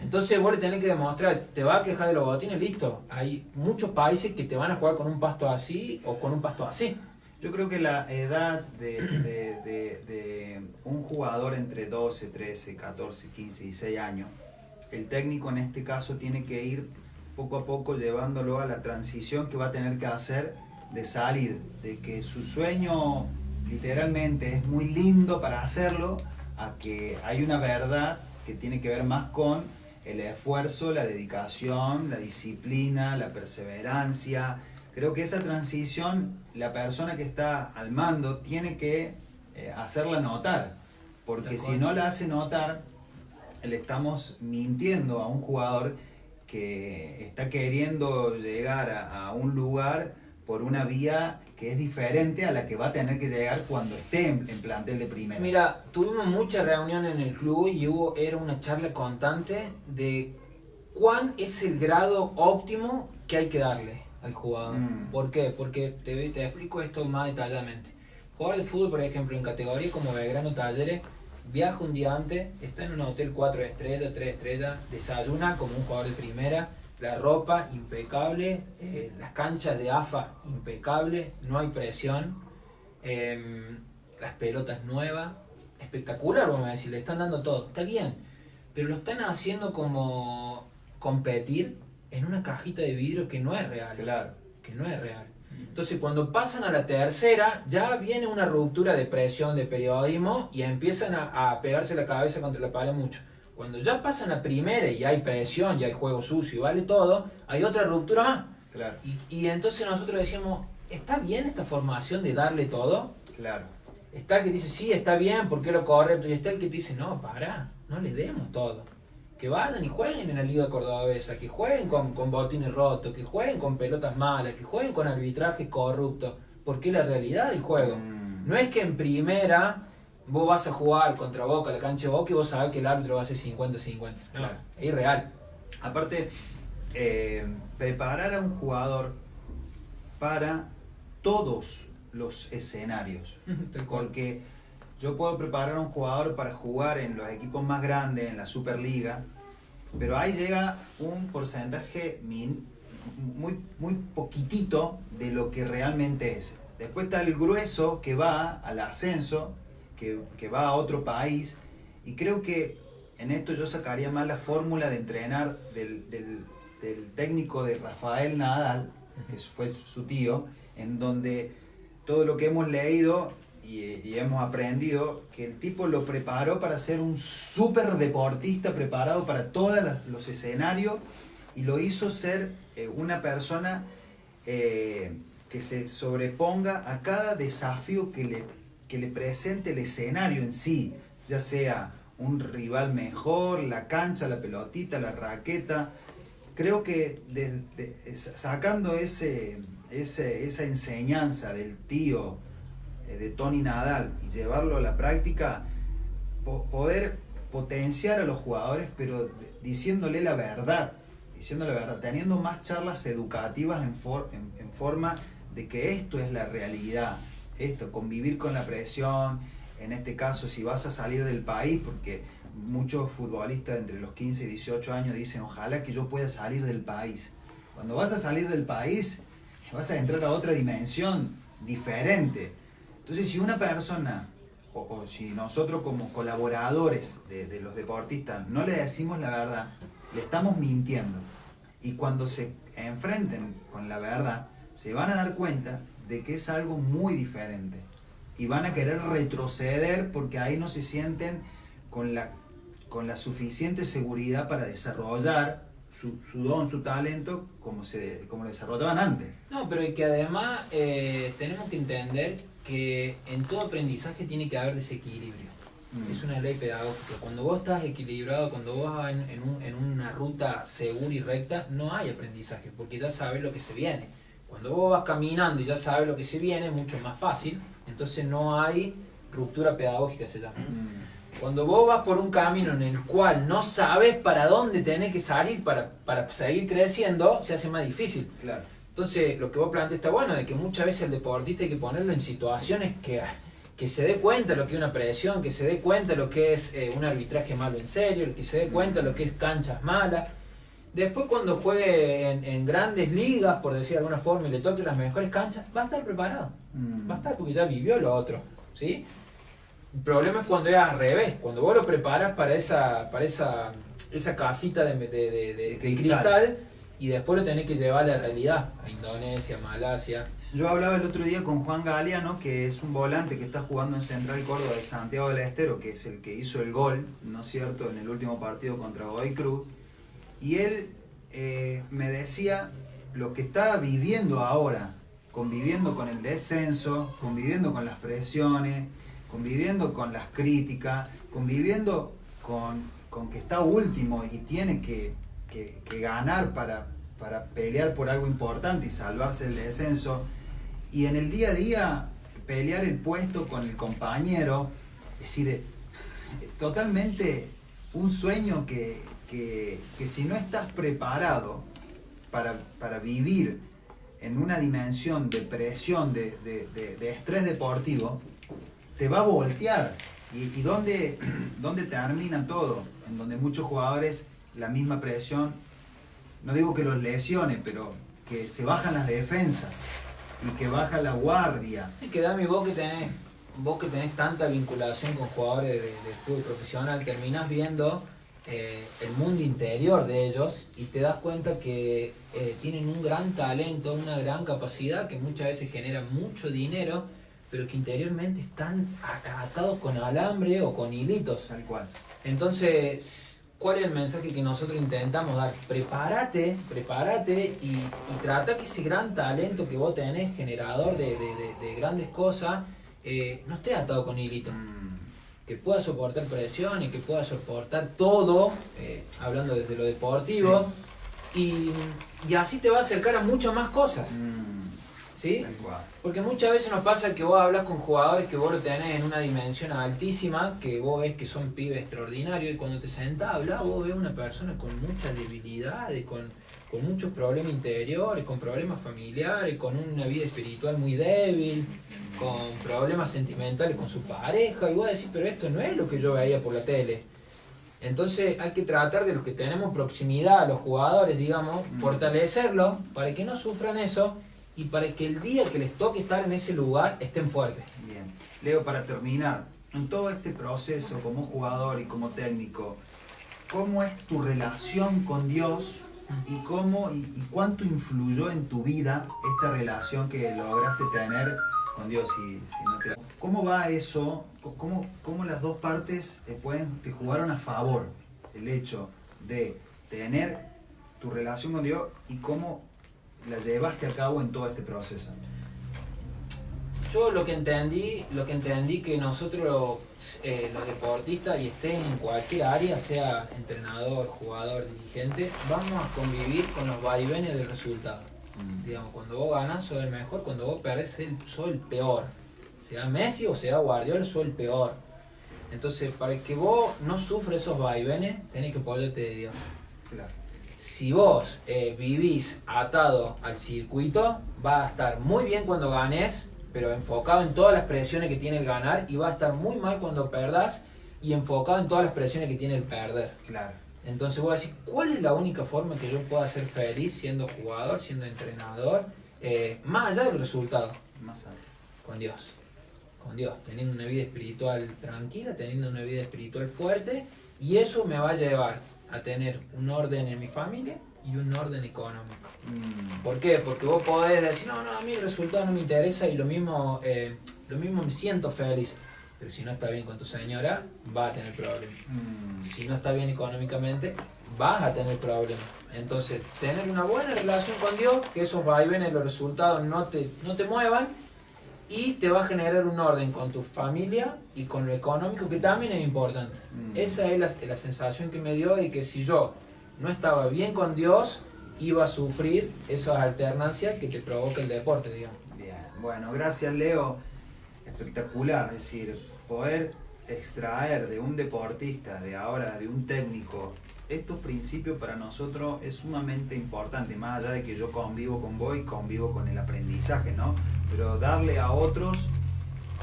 Entonces vos le tenés que demostrar, te va a quejar de los botines, listo. Hay muchos países que te van a jugar con un pasto así o con un pasto así. Yo creo que la edad de un jugador entre 12, 13, 14, 15 y 16 años, el técnico en este caso tiene que ir poco a poco llevándolo a la transición que va a tener que hacer de salir, de que su sueño literalmente es muy lindo para hacerlo, a que hay una verdad que tiene que ver más con el esfuerzo, la dedicación, la disciplina, la perseverancia. Creo que esa transición, la persona que está al mando tiene que hacerla notar, porque si no la hace notar, le estamos mintiendo a un jugador que está queriendo llegar a un lugar por una vía que es diferente a la que va a tener que llegar cuando esté en plantel de primera. Mira, tuvimos muchas reuniones en el club y era una charla constante de cuán es el grado óptimo que hay que darle al jugador. ¿Por qué? Porque te explico esto más detalladamente. Jugar al fútbol, por ejemplo, en categorías como Belgrano, Talleres, viaja un día antes, está en un hotel 4 estrellas, 3 estrellas, desayuna como un jugador de primera, la ropa impecable, las canchas de AFA impecable, no hay presión, las pelotas nuevas, espectacular, vamos a decir, le están dando todo, está bien, pero lo están haciendo como competir en una cajita de vidrio que no es real. Claro. Que no es real. Entonces, cuando pasan a la tercera, ya viene una ruptura de presión de periodismo y empiezan a pegarse la cabeza contra la pared mucho. Cuando ya pasan a primera y hay presión, y hay juego sucio, vale todo, hay otra ruptura más. Claro. Y entonces nosotros decíamos, ¿está bien esta formación de darle todo? Claro. Está el que dice, sí, está bien, porque es lo correcto. Y está el que te dice, no, no le demos todo. Que vayan y jueguen en la Liga Cordobesa, que jueguen con botines rotos, que jueguen con pelotas malas, que jueguen con arbitraje corrupto, porque es la realidad del juego. No es que en primera vos vas a jugar contra Boca, la cancha de Boca, y vos sabés que el árbitro va a ser 50-50. No, Claro. Es irreal. Aparte, preparar a un jugador para todos los escenarios. Porque yo puedo preparar a un jugador para jugar en los equipos más grandes, en la Superliga, pero ahí llega un porcentaje muy poquitito de lo que realmente es. Después está el grueso que va al ascenso, que va a otro país, y creo que en esto yo sacaría más la fórmula de entrenar del técnico de Rafael Nadal, que fue su tío, en donde todo lo que hemos leído y hemos aprendido, que el tipo lo preparó para ser un súper deportista, preparado para todos los escenarios, y lo hizo ser una persona que se sobreponga a cada desafío que le presente el escenario en sí, ya sea un rival mejor, la cancha, la pelotita, la raqueta. Creo que sacando esa enseñanza del tío de Tony Nadal y llevarlo a la práctica, poder potenciar a los jugadores, pero diciéndole la verdad, teniendo más charlas educativas en forma de que esto es la realidad, esto, convivir con la presión, en este caso si vas a salir del país, porque muchos futbolistas entre los 15 y 18 años dicen ojalá que yo pueda salir del país. Cuando vas a salir del país vas a entrar a otra dimensión diferente. Entonces si una persona o si nosotros como colaboradores de los deportistas no le decimos la verdad, le estamos mintiendo. Y cuando se enfrenten con la verdad, se van a dar cuenta de que es algo muy diferente. Y van a querer retroceder porque ahí no se sienten con la suficiente seguridad para desarrollar su don, su talento, como lo desarrollaban antes. No, pero que además tenemos que entender que en todo aprendizaje tiene que haber desequilibrio. Es una ley pedagógica. Cuando vos estás equilibrado, cuando vos vas en una ruta segura y recta, no hay aprendizaje, porque ya sabes lo que se viene. Cuando vos vas caminando y ya sabes lo que se viene, es mucho más fácil, entonces no hay ruptura pedagógica, se llama. Cuando vos vas por un camino en el cual no sabes para dónde tenés que salir para seguir creciendo, se hace más difícil. Claro. Entonces, lo que vos planteás está bueno, de que muchas veces el deportista hay que ponerlo en situaciones que se dé cuenta lo que es una presión, que se dé cuenta lo que es un arbitraje malo en serio, que se dé cuenta lo que es canchas malas. Después cuando juegue en grandes ligas, por decir de alguna forma, y le toque las mejores canchas, va a estar preparado. Va a estar porque ya vivió lo otro, ¿sí? El problema es cuando es al revés, cuando vos lo preparas para esa casita de cristal y después lo tenés que llevar a la realidad, a Indonesia, Malasia. Yo hablaba el otro día con Juan Galeano, que es un volante que está jugando en Central Córdoba de Santiago del Estero, que es el que hizo el gol, ¿no es cierto?, en el último partido contra Godoy Cruz. Y él me decía lo que está viviendo ahora, conviviendo con el descenso, conviviendo con las presiones, conviviendo con las críticas, conviviendo con que está último y tiene que ganar para pelear por algo importante y salvarse del descenso. Y en el día a día pelear el puesto con el compañero, es decir, totalmente un sueño que si no estás preparado para vivir en una dimensión de presión, de estrés deportivo, te va a voltear. ¿Y dónde termina todo? En donde muchos jugadores, la misma presión, no digo que los lesione, pero que se bajan las defensas y que baja la guardia. Es que Dami, vos que tenés tanta vinculación con jugadores de fútbol profesional, terminás viendo el mundo interior de ellos y te das cuenta que tienen un gran talento, una gran capacidad, que muchas veces generan mucho dinero, pero que interiormente están atados con alambre o con hilitos. Tal cual. Entonces, ¿cuál es el mensaje que nosotros intentamos dar? Prepárate y trata que ese gran talento que vos tenés, generador de grandes cosas, no esté atado con hilitos. Que pueda soportar presión y que pueda soportar todo, hablando desde lo deportivo, sí. Y así te va a acercar a muchas más cosas. ¿Sí? Porque muchas veces nos pasa que vos hablas con jugadores que vos lo tenés en una dimensión altísima, que vos ves que son pibes extraordinarios, y cuando te sentás a hablar, vos ves una persona con muchas debilidades, con muchos problemas interiores, con problemas familiares, con una vida espiritual muy débil, con problemas sentimentales con su pareja, y vos decís, pero esto no es lo que yo veía por la tele. Entonces hay que tratar de los que tenemos proximidad a los jugadores, digamos, fortalecerlos para que no sufran eso, y para que el día que les toque estar en ese lugar estén fuertes. Bien. Leo, para terminar, en todo este proceso como jugador y como técnico, ¿cómo es tu relación con Dios y cuánto influyó en tu vida esta relación que lograste tener con Dios? ¿Cómo va eso? ¿Cómo las dos partes te jugaron a favor el hecho de tener tu relación con Dios y cómo la llevaste a cabo en todo este proceso? Yo lo que entendí que nosotros los deportistas, y estés en cualquier área, sea entrenador, jugador, dirigente, vamos a convivir con los vaivenes del resultado. Digamos, cuando vos ganás sos el mejor, cuando vos perdés sos el peor. sea Messi o sea Guardiola, soy el peor. Entonces, para que vos no sufras esos vaivenes, tenés que ponerte de Dios. Claro. Si vos vivís atado al circuito, va a estar muy bien cuando ganes, pero enfocado en todas las presiones que tiene el ganar, y va a estar muy mal cuando perdas y enfocado en todas las presiones que tiene el perder. Claro. Entonces voy a decir, ¿cuál es la única forma que yo pueda ser feliz siendo jugador, siendo entrenador, más allá del resultado? Más allá. Con Dios. Con Dios, teniendo una vida espiritual tranquila, teniendo una vida espiritual fuerte, y eso me va a llevar a tener un orden en mi familia y un orden económico. ¿Por qué? Porque vos podés decir, no, a mí el resultado no me interesa, y lo mismo me siento feliz. Pero si no está bien con tu señora, vas a tener problemas. Si no está bien económicamente, vas a tener problemas. Entonces, tener una buena relación con Dios, que esos vaivenes, los resultados no te muevan, y te va a generar un orden con tu familia y con lo económico, que también es importante. Esa es la sensación que me dio, y que si yo no estaba bien con Dios, iba a sufrir esas alternancias que te provoca el deporte, digamos. Bien, bueno, gracias Leo. Espectacular, es decir, poder extraer de un deportista, de ahora, de un técnico, estos principios para nosotros es sumamente importante, más allá de que yo convivo con vos y convivo con el aprendizaje, ¿no? Pero darle a otros,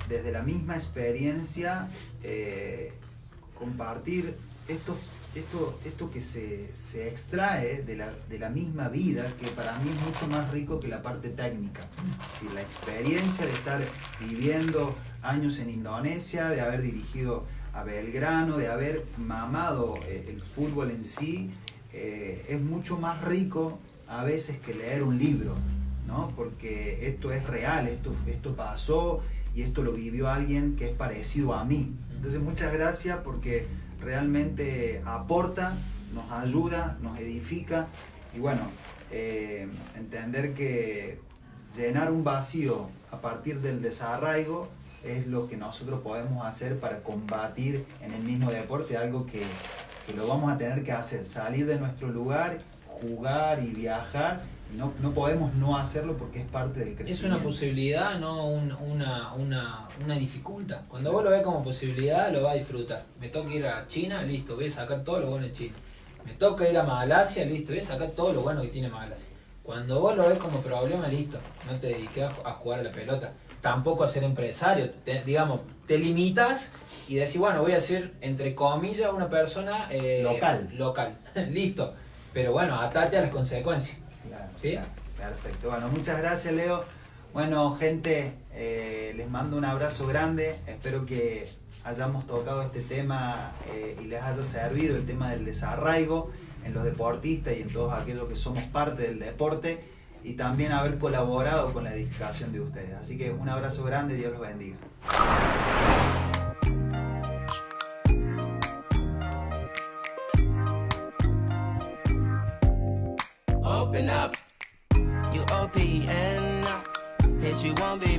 desde la misma experiencia, compartir esto que se extrae de la misma vida, que para mí es mucho más rico que la parte técnica. Es decir, la experiencia de estar viviendo años en Indonesia, de haber dirigido a Belgrano, de haber mamado el fútbol en sí, es mucho más rico a veces que leer un libro, ¿no? Porque esto es real, esto pasó, y esto lo vivió alguien que es parecido a mí. Entonces, muchas gracias, porque realmente aporta, nos ayuda, nos edifica, y bueno, entender que llenar un vacío a partir del desarraigo es lo que nosotros podemos hacer para combatir en el mismo deporte, algo que lo vamos a tener que hacer, salir de nuestro lugar, jugar y viajar, y no podemos no hacerlo, porque es parte del crecimiento. Es una posibilidad, no una dificultad. Cuando vos lo ves como posibilidad, lo vas a disfrutar. Me toca ir a China, listo, voy a sacar todo lo bueno de China. Me toca ir a Malasia, listo, voy a sacar todo lo bueno que tiene Malasia. Cuando vos lo ves como problema, listo, no te dediques a jugar a la pelota, tampoco a ser empresario, te limitas y decís, bueno, voy a ser, entre comillas, una persona local. Listo, pero bueno, atate a las consecuencias. Claro, ¿sí? Claro. Perfecto, bueno, muchas gracias Leo. Bueno, gente, les mando un abrazo grande, espero que hayamos tocado este tema y les haya servido el tema del desarraigo en los deportistas y en todos aquellos que somos parte del deporte, y también haber colaborado con la edificación de ustedes. Así que un abrazo grande, Dios los bendiga. Open up, you open, bitch, you won't be